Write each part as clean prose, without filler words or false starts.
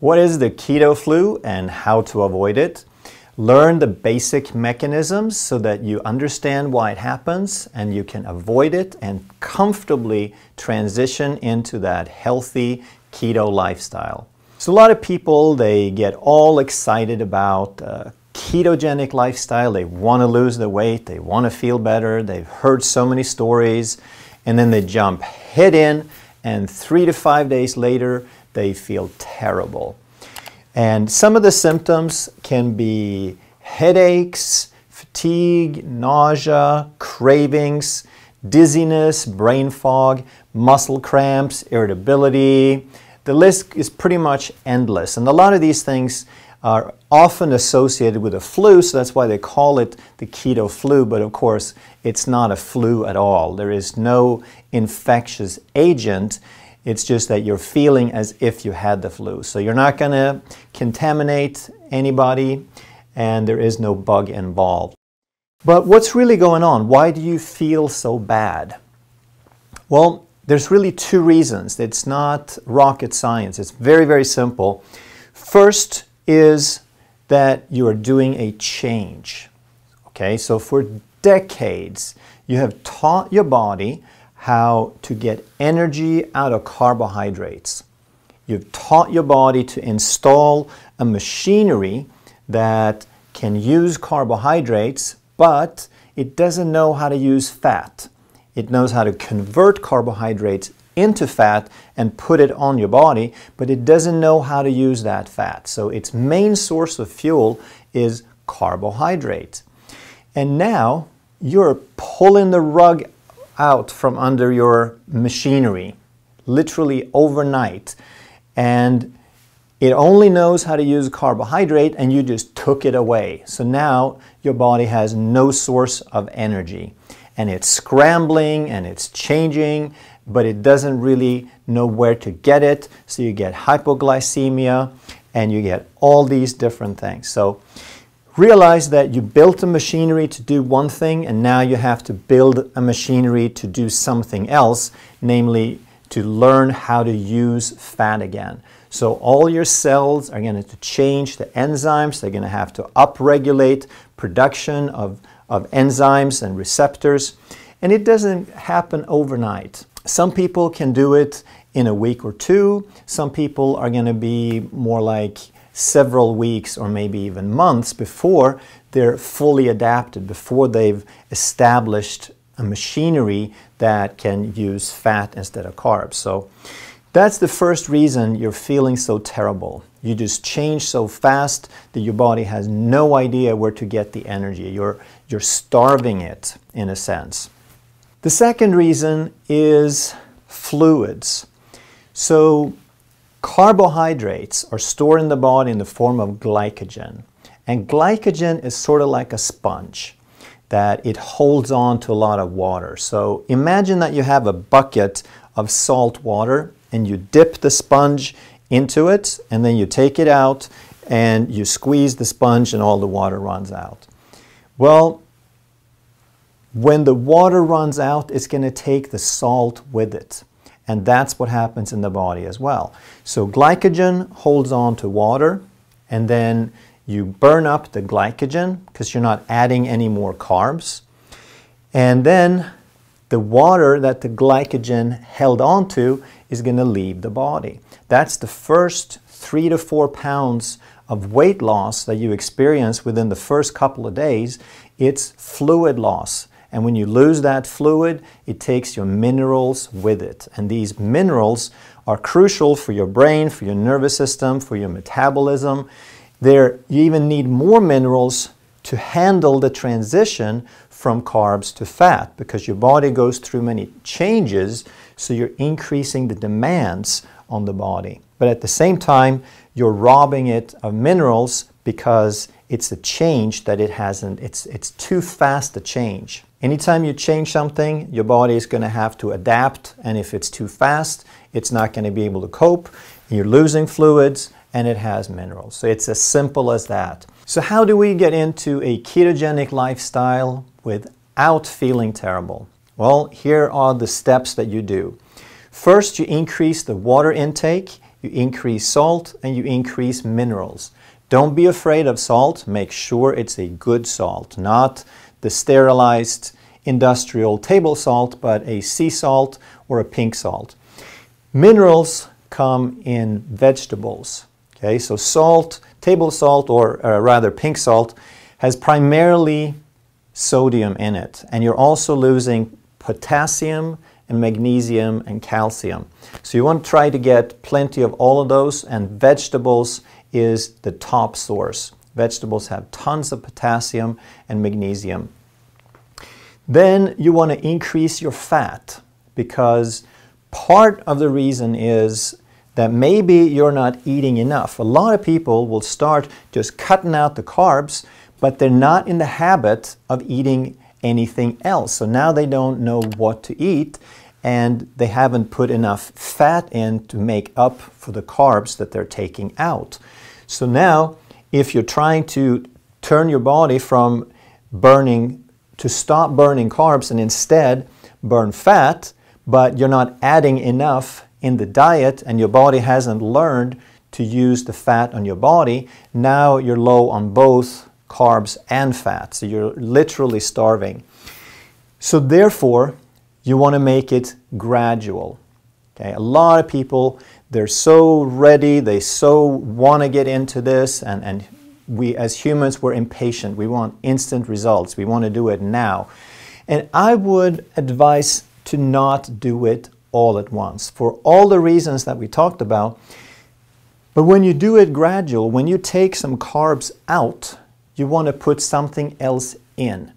What is the keto flu and how to avoid it? Learn the basic mechanisms so that you understand why it happens and you can avoid it and comfortably transition into that healthy keto lifestyle. So a lot of people, they get all excited about ketogenic lifestyle. They want to lose the weight, they want to feel better, they've heard so many stories, and then they jump head in, and 3 to 5 days later they feel terrible. And some of the symptoms can be headaches, fatigue, nausea, cravings, dizziness, brain fog, muscle cramps, irritability. The list is pretty much endless, and a lot of these things are often associated with a flu, so that's why they call it the keto flu, but of course it's not a flu at all. There is no infectious agent. It's just that you're feeling as if you had the flu. So you're not going to contaminate anybody, and there is no bug involved. But what's really going on? Why do you feel so bad? Well, there's really two reasons. It's not rocket science. It's very, very simple. First is that you are doing a change. Okay, so for decades, you have taught your body how to get energy out of carbohydrates. You've taught your body to install a machinery that can use carbohydrates, but it doesn't know how to use fat. It knows how to convert carbohydrates into fat and put it on your body, but it doesn't know how to use that fat. So its main source of fuel is carbohydrate. And now you're pulling the rug out from under your machinery, literally overnight, and it only knows how to use carbohydrate, and you just took it away. So now your body has no source of energy, and it's scrambling and it's changing, but it doesn't really know where to get it. So you get hypoglycemia and you get all these different things. So realize that you built a machinery to do one thing, and now you have to build a machinery to do something else, namely to learn how to use fat again. So all your cells are going to change the enzymes. They're going to have to upregulate production of enzymes and receptors. And it doesn't happen overnight. Some people can do it in a week or two. Some people are going to be more like several weeks or maybe even months before they're fully adapted, before they've established a machinery that can use fat instead of carbs. So that's the first reason you're feeling so terrible. You just change so fast that your body has no idea where to get the energy. You're starving it in a sense. The second reason is fluids. So carbohydrates are stored in the body in the form of glycogen. And glycogen is sort of like a sponge, that it holds on to a lot of water. So imagine that you have a bucket of salt water and you dip the sponge into it, and then you take it out and you squeeze the sponge and all the water runs out. Well, when the water runs out, it's going to take the salt with it. And that's what happens in the body as well. So glycogen holds on to water, and then you burn up the glycogen because you're not adding any more carbs. And then the water that the glycogen held on to is going to leave the body. That's the first 3 to 4 pounds of weight loss that you experience within the first couple of days. It's fluid loss. And when you lose that fluid, it takes your minerals with it. And these minerals are crucial for your brain, for your nervous system, for your metabolism. You even need more minerals to handle the transition from carbs to fat, because your body goes through many changes, so you're increasing the demands on the body. But at the same time, you're robbing it of minerals because it's a change that it hasn't, it's too fast a change. Anytime you change something, your body is going to have to adapt, and if it's too fast, it's not going to be able to cope. You're losing fluids, and it has minerals. So it's as simple as that. So how do we get into a ketogenic lifestyle without feeling terrible? Well, here are the steps that you do. First, you increase the water intake. you increase salt, and you increase minerals. Don't be afraid of salt. Make sure it's a good salt, not the sterilized industrial table salt, but a sea salt or a pink salt. Minerals come in vegetables. Okay, so salt, table salt, or rather pink salt, has primarily sodium in it, and you're also losing potassium and magnesium and calcium. So you want to try to get plenty of all of those, and vegetables is the top source. Vegetables have tons of potassium and magnesium. Then you want to increase your fat, because part of the reason is that maybe you're not eating enough. A lot of people will start just cutting out the carbs, but they're not in the habit of eating anything else. So now they don't know what to eat, and they haven't put enough fat in to make up for the carbs that they're taking out. So now, if you're trying to turn your body from burning to stop burning carbs and instead burn fat, but you're not adding enough in the diet and your body hasn't learned to use the fat on your body, now you're low on both carbs and fat. So you're literally starving. So therefore, you want to make it gradual. Okay? A lot of people, they're so ready, they so want to get into this, and we as humans, we're impatient. We want instant results. We want to do it now. And I would advise to not do it all at once for all the reasons that we talked about. But when you do it gradual, when you take some carbs out, you want to put something else in.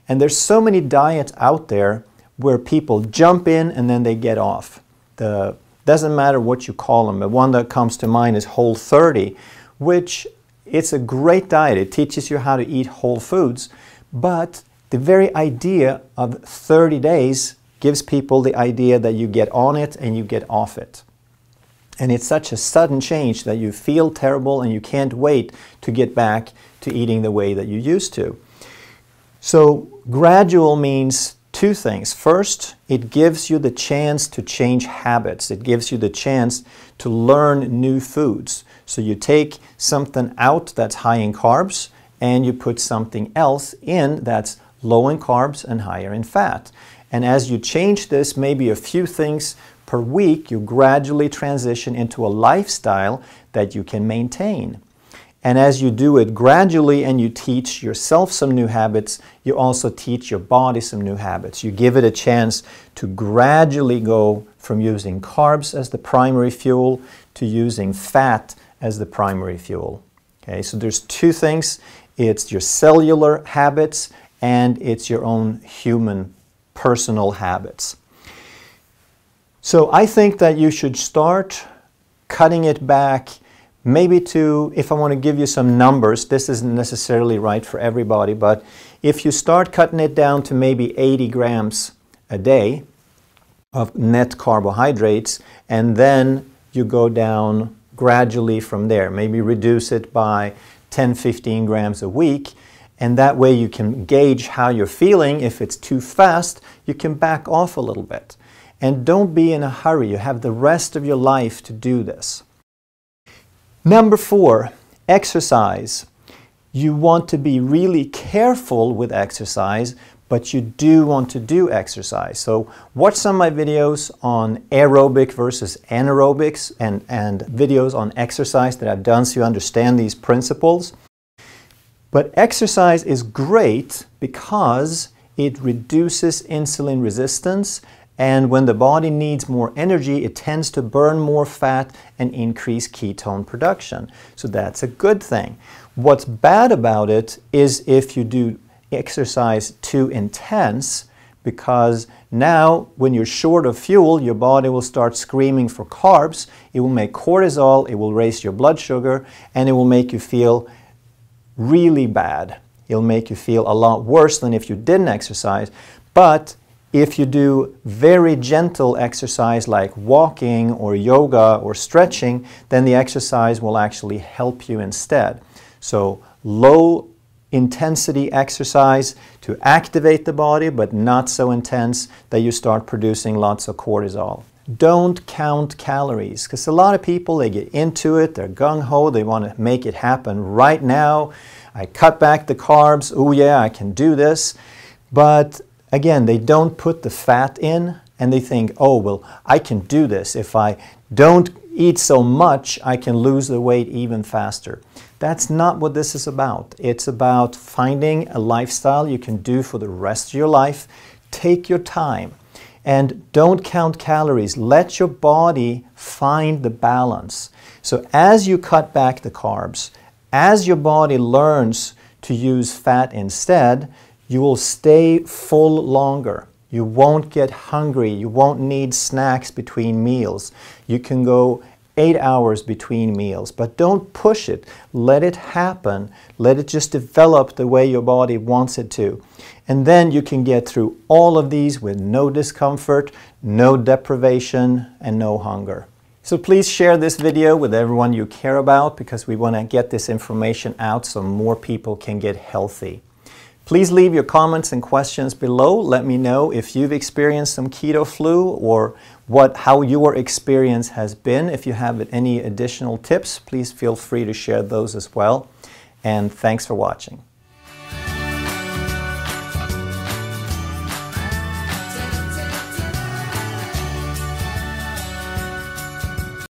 And there's so many diets out there where people jump in and then they get off. Doesn't matter what you call them. The one that comes to mind is Whole30, which it's a great diet. It teaches you how to eat whole foods, but the very idea of 30 days gives people the idea that you get on it and you get off it. And it's such a sudden change that you feel terrible and you can't wait to get back to eating the way that you used to. So gradual means two things. First, it gives you the chance to change habits. It gives you the chance to learn new foods. So you take something out that's high in carbs and you put something else in that's low in carbs and higher in fat. And as you change this, maybe a few things per week, you gradually transition into a lifestyle that you can maintain. And as you do it gradually and you teach yourself some new habits, you also teach your body some new habits. You give it a chance to gradually go from using carbs as the primary fuel to using fat as the primary fuel. Okay, so there's two things. It's your cellular habits and it's your own human personal habits. So I think that you should start cutting it back maybe to, if I want to give you some numbers, this isn't necessarily right for everybody, but if you start cutting it down to maybe 80 grams a day of net carbohydrates, and then you go down gradually from there, maybe reduce it by 10-15 grams a week, and that way you can gauge how you're feeling. If it's too fast, you can back off a little bit. And don't be in a hurry. You have the rest of your life to do this. Number 4, exercise. You want to be really careful with exercise, but you do want to do exercise. So watch some of my videos on aerobic versus anaerobics and videos on exercise that I've done so you understand these principles. But exercise is great because it reduces insulin resistance, and when the body needs more energy, it tends to burn more fat and increase ketone production. So that's a good thing. What's bad about it is if you do exercise too intense, because now when you're short of fuel, your body will start screaming for carbs. It will make cortisol, it will raise your blood sugar, and it will make you feel really bad. It'll make you feel a lot worse than if you didn't exercise. But if you do very gentle exercise like walking or yoga or stretching, then the exercise will actually help you instead. So low intensity exercise to activate the body, but not so intense that you start producing lots of cortisol. Don't count calories, because a lot of people, they get into it, they're gung-ho, they want to make it happen right now. I cut back the carbs, oh yeah, I can do this. But again, they don't put the fat in, and they think, oh, well, I can do this. If I don't eat so much, I can lose the weight even faster. That's not what this is about. It's about finding a lifestyle you can do for the rest of your life. Take your time and don't count calories. Let your body find the balance. So as you cut back the carbs, as your body learns to use fat instead, you will stay full longer. You won't get hungry. You won't need snacks between meals. You can go 8 hours between meals, but don't push it. Let it happen. Let it just develop the way your body wants it to. And then you can get through all of these with no discomfort, no deprivation, and no hunger. So please share this video with everyone you care about, because we want to get this information out so more people can get healthy. Please leave your comments and questions below. Let me know if you've experienced some keto flu or how your experience has been. If you have any additional tips, please feel free to share those as well. And thanks for watching.